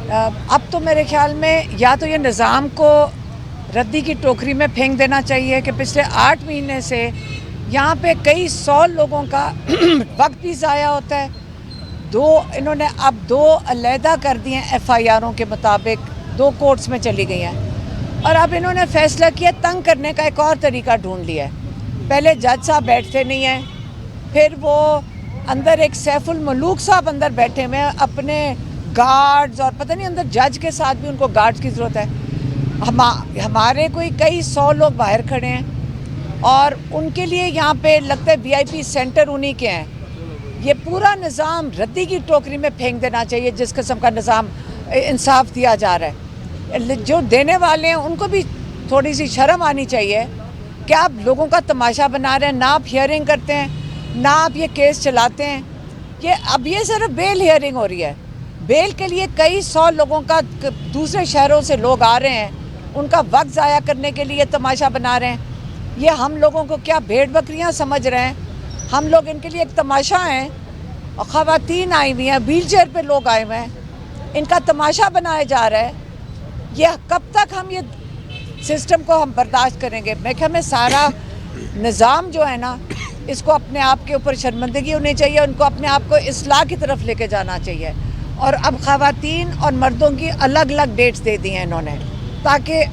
अब तो मेरे ख्याल में या तो ये निज़ाम को रद्दी की टोकरी में फेंक देना चाहिए कि पिछले 8 महीने से यहाँ पे कई 100 लोगों का वक्त भी ज़ाया होता है। इन्होंने अब 2 अलहदा कर दिए FIRों के मुताबिक, 2 कोर्ट्स में चली गई हैं और अब इन्होंने फैसला किया तंग करने का एक और तरीका ढूंढ लिया है। पहले जज साहब बैठते नहीं हैं, फिर वो अंदर एक सैफुल मलूक साहब अंदर बैठे हुए हैं अपने गार्ड्स, और पता नहीं अंदर जज के साथ भी उनको गार्ड्स की ज़रूरत है। हमारे कोई कई 100 लोग बाहर खड़े हैं और उनके लिए यहाँ पे लगता है VIP सेंटर उन्हीं के हैं। ये पूरा निज़ाम रद्दी की टोकरी में फेंक देना चाहिए जिस किस्म का निज़ाम इंसाफ दिया जा रहा है। जो देने वाले हैं उनको भी थोड़ी सी शर्म आनी चाहिए कि आप लोगों का तमाशा बना रहे हैं, ना आप हियरिंग करते हैं, ना आप ये केस चलाते हैं। अब ये सिर्फ बेल हियरिंग हो रही है। बेल के लिए कई 100 लोगों का दूसरे शहरों से लोग आ रहे हैं, उनका वक्त ज़ाया करने के लिए तमाशा बना रहे हैं। ये हम लोगों को क्या भेड़ बकरियां समझ रहे हैं? हम लोग इनके लिए एक तमाशा हैं। और ख़वातीन आई हुई हैं, व्हील चेयर पर लोग आए हुए हैं, इनका तमाशा बनाया जा रहा है। ये कब तक हम ये सिस्टम को हम बर्दाश्त करेंगे? मैं क्या, हमें सारा निज़ाम जो है ना, इसको अपने आप के ऊपर शर्मिंदगी होनी चाहिए, उनको अपने आप को इस्लाह की तरफ लेके जाना चाहिए। और अब ख़वातीन और मर्दों की अलग अलग डेट्स दे दी हैं इन्होंने, ताकि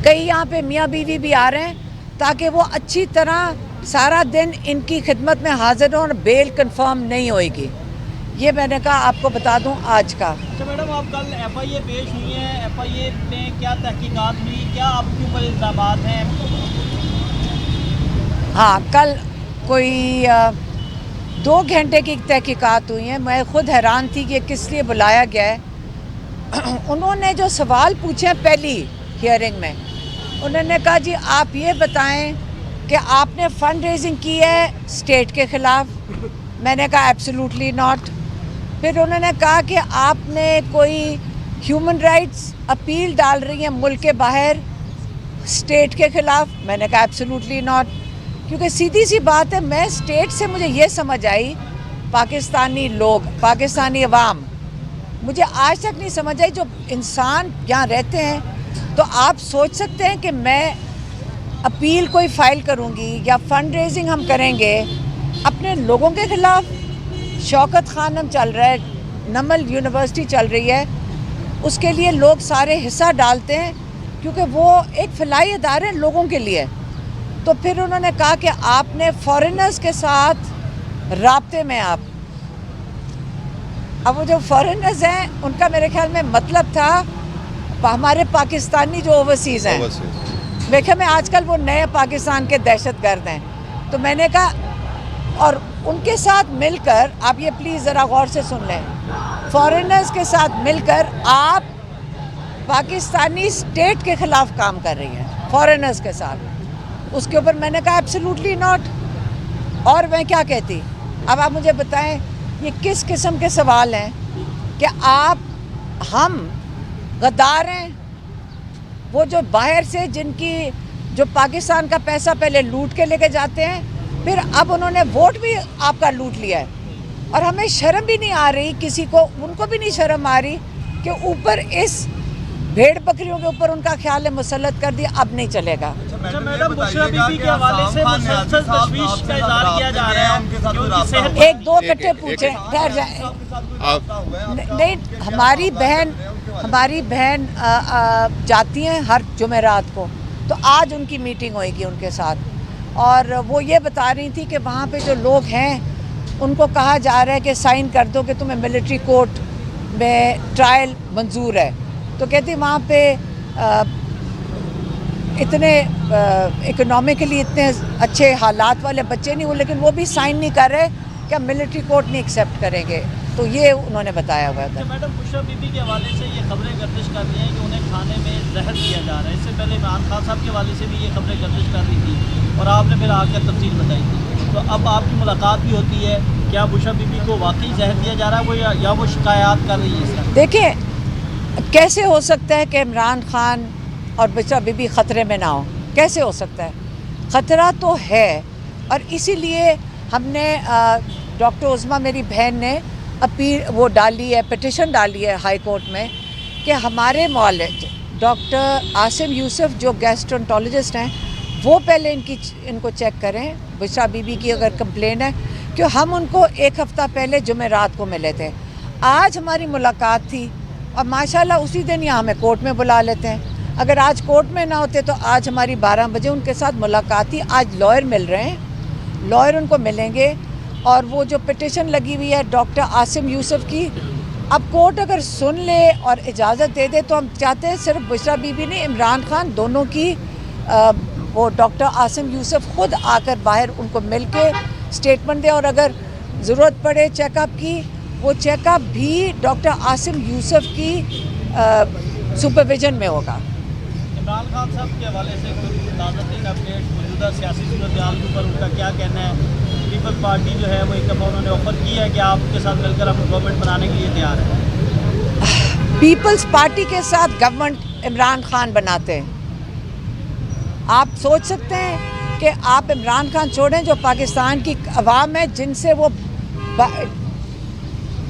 कई यहाँ पे मियाँ बीवी भी आ रहे हैं ताकि वो अच्छी तरह सारा दिन इनकी खिदमत में हाजिर हों और बेल कंफर्म नहीं होएगी। ये मैंने कहा आपको बता दूं आज का। अच्छा मैडम, आप कल FIA पेश हुई हैं, FIA में क्या तहकीकात हुई, क्या आपके ऊपर इल्ज़ामात हैं? हाँ, कल कोई 2 घंटे की तहकीकात हुई हैं। मैं ख़ुद हैरान थी कि किस लिए बुलाया गया है। उन्होंने जो सवाल पूछे हैं पहली हियरिंग में, उन्होंने कहा जी आप ये बताएं कि आपने फ़ंड रेजिंग की है स्टेट के ख़िलाफ़। मैंने कहा एब्सोल्युटली नॉट। फिर उन्होंने कहा कि आपने कोई ह्यूमन राइट्स अपील डाल रही हैं मुल्क के बाहर स्टेट के ख़िलाफ़। मैंने कहा एब्सोल्युटली नॉट, क्योंकि सीधी सी बात है, मैं स्टेट से मुझे ये समझ आई, पाकिस्तानी लोग, पाकिस्तानी अवाम, मुझे आज तक नहीं समझ आई। जो इंसान यहाँ रहते हैं, तो आप सोच सकते हैं कि मैं अपील कोई फ़ाइल करूँगी या फ़ंड रेजिंग हम करेंगे अपने लोगों के ख़िलाफ़। शौकत खानम चल रहा है, नमल यूनिवर्सिटी चल रही है, उसके लिए लोग सारे हिस्सा डालते हैं क्योंकि वो एक फलाही इदारे हैं लोगों के लिए। तो फिर उन्होंने कहा कि आपने फॉरेनर्स के साथ राब्ते में आप। अब वो जो फॉरेनर्स हैं उनका मेरे ख्याल में मतलब था हमारे पाकिस्तानी जो ओवरसीज़ हैं। देखिए, मैं आजकल वो नए पाकिस्तान के दहशतगर्द हैं। तो मैंने कहा, और उनके साथ मिलकर, आप ये प्लीज़ ज़रा गौर से सुन लें, फॉरेनर्स के साथ मिलकर आप पाकिस्तानी स्टेट के ख़िलाफ़ काम कर रही हैं, फॉरेनर्स के साथ। उसके ऊपर मैंने कहा एब्सोल्युटली नॉट। और मैं क्या कहती? अब आप मुझे बताएं, ये किस किस्म के सवाल हैं कि हम गद्दार हैं? वो जो बाहर से जो पाकिस्तान का पैसा पहले लूट के लेके जाते हैं, फिर अब उन्होंने वोट भी आपका लूट लिया है। और हमें शर्म भी नहीं आ रही, किसी को, उनको भी नहीं शर्म आ रही कि ऊपर इस भेड़ बकरियों के ऊपर उनका ख्याल है मुसल्लत कर दिया, अब नहीं चलेगा। अच्छा मैडम, बुशरा बीबी के हवाले से मुसलसल तशवीश का इज़हार किया जा रहा है कि उनकी सेहत। एक दो कट्टे पूछे, ठहर जाए। नहीं, हमारी बहन जाती हैं हर जुमेरात को, तो आज उनकी मीटिंग होएगी उनके साथ। और वो ये बता रही थी कि वहाँ पे जो लोग हैं उनको कहा जा रहा है कि साइन कर दो कि तुम्हें मिलिट्री कोर्ट में ट्रायल मंजूर है। तो कहती वहाँ पे इतने इकोनॉमिकली इतने अच्छे हालात वाले बच्चे नहीं हो, लेकिन वो भी साइन नहीं कर रहे कि हम मिलिट्री कोर्ट नहीं एक्सेप्ट करेंगे। तो ये उन्होंने बताया हुआ था। मैडम, बुशरा बीबी के हवाले से ये खबरें गर्दिश कर रही हैं कि उन्हें खाने में जहर दिया जा रहा है। इससे पहले इमरान खान साहब के हवाले से भी ये खबरें गर्दिश कर रही थी और आपने फिर आकर तफसील बताई थी। तो अब आपकी मुलाकात भी होती है, क्या बुशरा बीबी को वाकई जहर दिया जा रहा है वो, या वो शिकायत कर रही है इसका? देखिए, कैसे हो सकता है कि इमरान खान और बुशरा बीबी ख़तरे में ना हो? कैसे हो सकता है? ख़तरा तो है, और इसीलिए हमने डॉक्टर उज़मा मेरी बहन ने अपील वो डाली है, पिटिशन डाली है हाई कोर्ट में कि हमारे मौलवी डॉक्टर आसिम यूसुफ जो गैस्ट्रोंटोलॉजिस्ट हैं वो पहले इनको चेक करें, बुशरा बीबी की अगर कंप्लेन है, क्यों हम उनको एक हफ़्ता पहले जुमेरात को मिले थे। आज हमारी मुलाकात थी और माशाल्लाह उसी दिन यहाँ हमें कोर्ट में बुला लेते हैं। अगर आज कोर्ट में ना होते तो आज हमारी 12 बजे उनके साथ मुलाकात थी। आज लॉयर मिल रहे हैं, लॉयर उनको मिलेंगे और वो जो पिटिशन लगी हुई है डॉक्टर आसिम यूसुफ की, अब कोर्ट अगर सुन ले और इजाज़त दे दे तो हम चाहते हैं सिर्फ बुशरा बीबी ने, इमरान खान दोनों की वो डॉक्टर आसिम यूसुफ खुद आकर बाहर उनको मिल के स्टेटमेंट दे और अगर ज़रूरत पड़े चेकअप की, वो चेकअप भी डॉक्टर आसिम यूसुफ की सुपरविजन में होगा। इमरान खान साहब के हवाले से कोई ताज़ा तीन अपडेट, मौजूदा सियासी सूरत हाल के ऊपर उनका क्या कहना है? पीपल्स पार्टी जो है वो एक दफ़ा उन्होंने ऑफर किया है कि आपके साथ मिलकर हम गवर्नमेंट बनाने के लिए तैयार हैं। पीपल्स पार्टी के साथ गवर्नमेंट इमरान खान बनाते हैं। आप सोच सकते हैं कि आप इमरान खान छोड़ें जो पाकिस्तान की अवाम है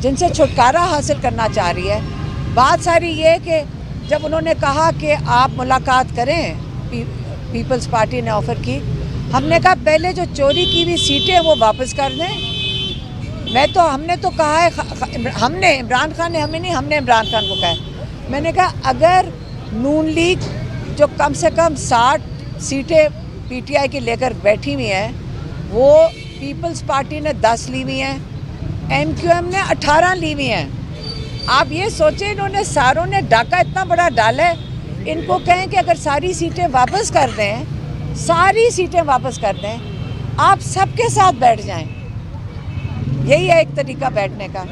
जिनसे छुटकारा हासिल करना चाह रही है। बात सारी ये है कि जब उन्होंने कहा कि आप मुलाकात करें, पीपल्स पार्टी ने ऑफ़र की, हमने कहा पहले जो चोरी की हुई सीटें वो वापस कर दें। हमने तो कहा है, हमने इमरान खान ने हमें नहीं, हमने इमरान खान को कहा है। मैंने कहा अगर नून लीग जो कम से कम 60 सीटें पीटीआई की लेकर बैठी हुई हैं, वो पीपल्स पार्टी ने 10 ली हुई हैं, एमक्यूएम ने 18 ली हुई हैं। आप ये सोचें, इन्होंने सारों ने डाका इतना बड़ा डाला है, इनको कहें कि अगर सारी सीटें वापस कर दें, सारी सीटें वापस कर दें, आप सबके साथ बैठ जाएं। यही है एक तरीका बैठने का।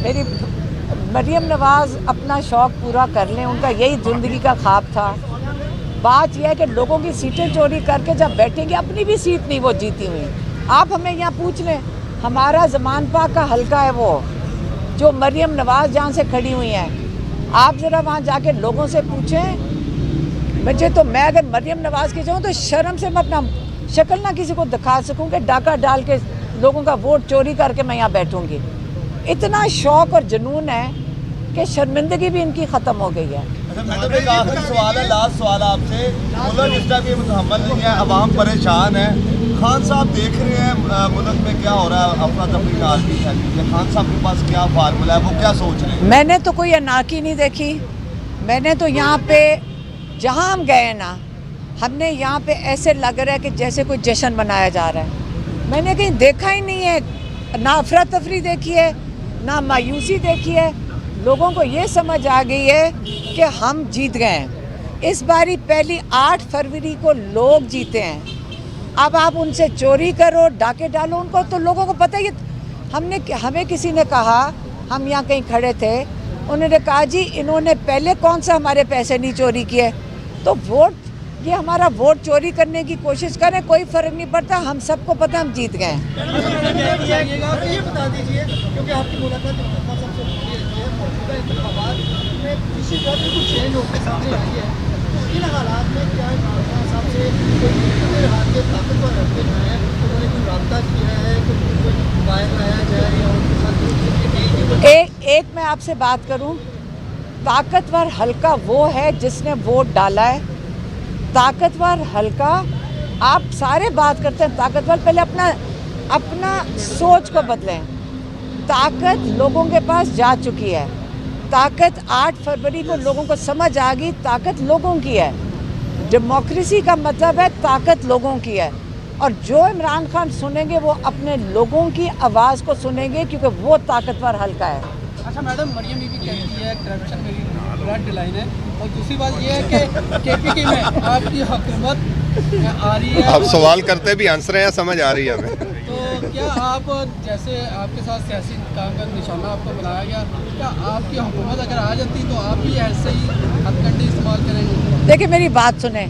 मेरी मरियम नवाज़ अपना शौक़ पूरा कर लें, उनका यही ज़िंदगी का ख्वाब था। बात यह है कि लोगों की सीटें चोरी करके जब बैठेंगे, अपनी भी सीट नहीं वो जीती हुई। आप हमें यहाँ पूछ लें, हमारा ज़मान पाक का हल्का है वो जो मरियम नवाज़ जहाँ से खड़ी हुई हैं, आप ज़रा वहाँ जाके लोगों से पूछें। मैं अगर मरियम नवाज़ के जाऊँ तो शर्म से मैं अपना शक्ल ना किसी को दिखा सकूँ कि डाका डाल के लोगों का वोट चोरी करके मैं यहाँ बैठूँगी। इतना शौक़ और जुनून है कि शर्मिंदगी भी इनकी ख़त्म हो गई है। मैडम एक आखिरी सवाल है, लास्ट सवाल आपसे। मुल्क इस टाइम ये मुतहम्मल नहीं है, अवाम परेशान है। खान साहब देख रहे हैं मुल्क में क्या हो रहा है, अफरा तफरी का आदमी फैली है। खान साहब के पास क्या फार्मूला है, वो क्या सोच रहे हैं? मैंने तो कोई अनाकी नहीं देखी। मैंने तो यहाँ पे जहाँ हम गए ना, हमने यहाँ पे ऐसे लग रहा है कि जैसे कोई जश्न मनाया जा रहा है। मैंने कहीं देखा ही नहीं है, ना अफरा तफरी देखी है, ना मायूसी देखी है। लोगों को ये समझ आ गई है कि हम जीत गए हैं। इस बारी पहली 8 फरवरी को लोग जीते हैं। अब आप उनसे चोरी करो, डाके डालो, उनको तो लोगों को पता ही। हमें किसी ने कहा, हम यहाँ कहीं खड़े थे, उन्होंने कहा जी इन्होंने पहले कौन सा हमारे पैसे नहीं चोरी किए। तो वोट, ये हमारा वोट चोरी करने की कोशिश करें, कोई फ़र्क नहीं पड़ता, हम सबको पता हम जीत गए हैं। ये बता दीजिए, क्योंकि आपकी मुलाकात सबसे मौजूदा इंतखाबात में किसी तरह की कुछ चेंज होकर सामने आई है, इन हालात में क्या इमरान साहब से कोई हाथ के ताकतवर रखते जो हैं उन्होंने कोई रब्ता किया है, कोई बाहर लाया जाए या उनके साथ एक मैं आपसे बात करूं, ताकतवर हल्का वो है जिसने वोट डाला है। ताकतवर हल्का, आप सारे बात करते हैं ताकतवर, पहले अपना सोच को बदलें। ताकत लोगों के पास जा चुकी है। ताकत 8 फरवरी को लोगों को समझ आ गई, ताकत लोगों की है। डेमोक्रेसी का मतलब है ताकत लोगों की है, और जो इमरान खान सुनेंगे वो अपने लोगों की आवाज़ को सुनेंगे, क्योंकि वो ताकतवर हल्का है। अच्छा मैडम, मरियम बीबी कहती है करप्शन मेरी ब्लड लाइन है, और दूसरी बात ये है कि केपीके में आपकी हुकूमत आ रही है। आप सवाल करते भी आंसर हैं, समझ आ रही है हमें। तो क्या आप, जैसे आपके साथ सियासी काम का निशाना आपको बनाया गया, क्या आपकी हुकूमत अगर आ जाती तो आप भी ऐसे ही हथकंडे इस्तेमाल करेंगे? देखिए मेरी बात सुने,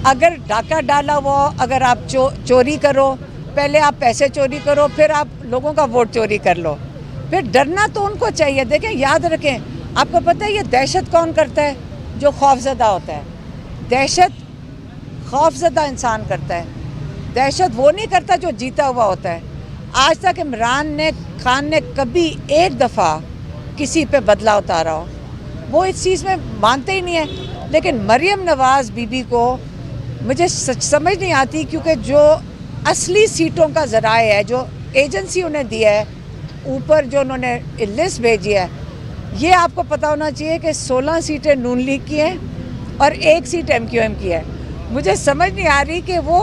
अगर डाका डाला वो, अगर आप चोरी करो, पहले आप पैसे चोरी करो, फिर आप लोगों का वोट चोरी कर लो, फिर डरना तो उनको चाहिए। देखें, याद रखें, आपको पता है ये दहशत कौन करता है? जो खौफज़दा होता है। दहशत खौफज़दा इंसान करता है। दहशत वो नहीं करता जो जीता हुआ होता है। आज तक इमरान खान ने कभी एक दफ़ा किसी पे बदला उतारा हो, वो इस चीज़ में मानते ही नहीं है। लेकिन मरियम नवाज़ बीबी को मुझे समझ नहीं आती, क्योंकि जो असली सीटों का ज़राए है, जो एजेंसी उन्हें दिया है, ऊपर जो उन्होंने लिस्ट भेजी है, ये आपको पता होना चाहिए कि 16 सीटें नून लीग की हैं और 1 सीट MQM की है। मुझे समझ नहीं आ रही कि वो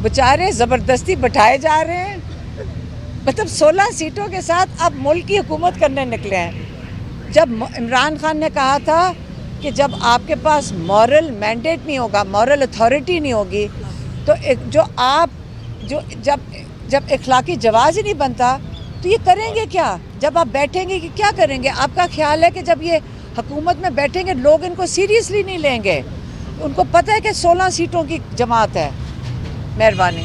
बेचारे ज़बरदस्ती बैठाए जा रहे हैं, मतलब 16 सीटों के साथ अब मुल्क की हुकूमत करने निकले हैं। जब इमरान खान ने कहा था कि जब आपके पास मॉरल मैंडेट नहीं होगा, मॉरल अथॉरिटी नहीं होगी, तो जब इखलाकी जवाज़ ही नहीं बनता तो ये करेंगे क्या? जब आप बैठेंगे कि क्या करेंगे? आपका ख्याल है कि जब ये हुकूमत में बैठेंगे लोग इनको सीरियसली नहीं लेंगे? उनको पता है कि 16 सीटों की जमात है। मेहरबानी।